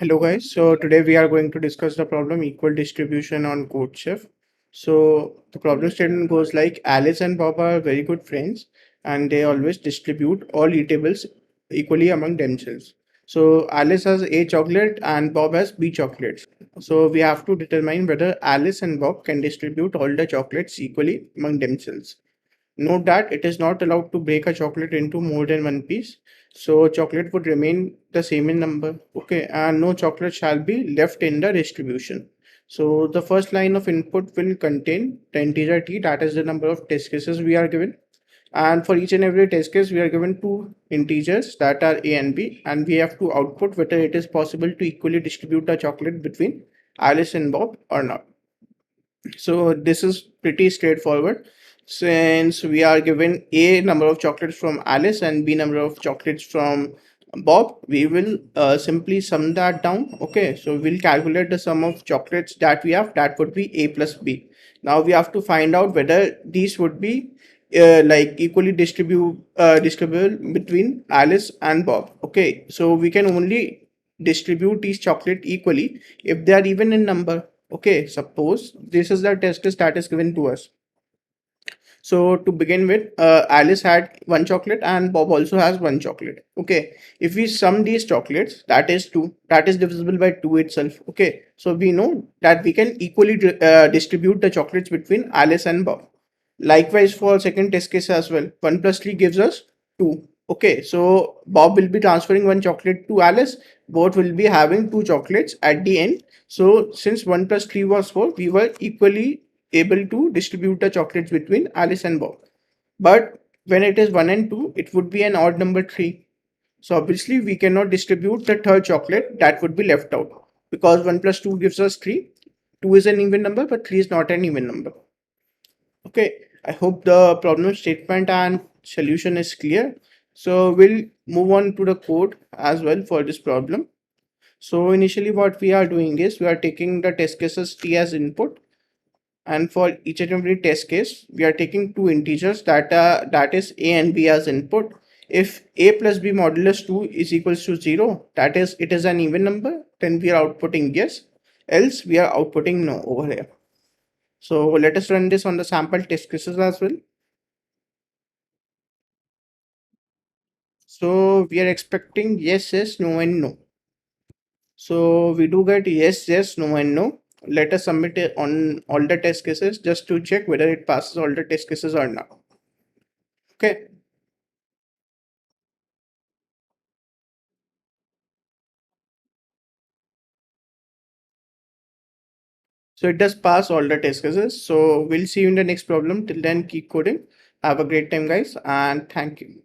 Hello guys, so today we are going to discuss the problem equal distribution on CodeChef. So the problem statement goes like Alice and Bob are very good friends and they always distribute all eatables equally among themselves. So Alice has A chocolate and Bob has B chocolates. So we have to determine whether Alice and Bob can distribute all the chocolates equally among themselves. Note that it is not allowed to break a chocolate into more than one piece. So chocolate would remain the same in number. Okay, and no chocolate shall be left in the distribution. So the first line of input will contain the integer t, that is the number of test cases we are given. And for each and every test case, we are given two integers that are a and b, and we have to output whether it is possible to equally distribute the chocolate between Alice and Bob or not. So this is pretty straightforward. Since we are given A number of chocolates from Alice and B number of chocolates from Bob, we will simply sum that down. Okay, so we'll calculate the sum of chocolates that we have. That would be A plus B. Now we have to find out whether these would be like equally distributable between Alice and Bob. Okay, so we can only distribute these chocolate equally if they are even in number. Okay, suppose this is the test case that is given to us. So to begin with, Alice had one chocolate and Bob also has one chocolate. Okay, if we sum these chocolates, that is 2, that is divisible by 2 itself. Okay, so we know that we can equally distribute the chocolates between Alice and Bob. Likewise for second test case as well, 1 plus 3 gives us 2. Okay, so Bob will be transferring one chocolate to Alice. Both will be having two chocolates at the end. So since 1 plus 3 was 4, we were equally able to distribute the chocolates between Alice and Bob. But when it is 1 and 2, it would be an odd number 3. So obviously we cannot distribute the third chocolate, that would be left out, because 1 plus 2 gives us 3. 2 is an even number, but 3 is not an even number. Okay, I hope the problem statement and solution is clear. So we'll move on to the code as well for this problem. So initially what we are doing is we are taking the test cases t as input, and for each and every test case we are taking two integers that is a and b as input. If a plus b modulus 2 is equals to 0, that is it is an even number, then we are outputting yes, else we are outputting no over here. So let us run this on the sample test cases as well. So we are expecting yes, yes, no, and no. So we do get yes, yes, no, and no. Let us submit it on all the test cases just to check whether it passes all the test cases or not. Okay. So it does pass all the test cases. So we'll see you in the next problem. Till then, keep coding. Have a great time, guys, and thank you.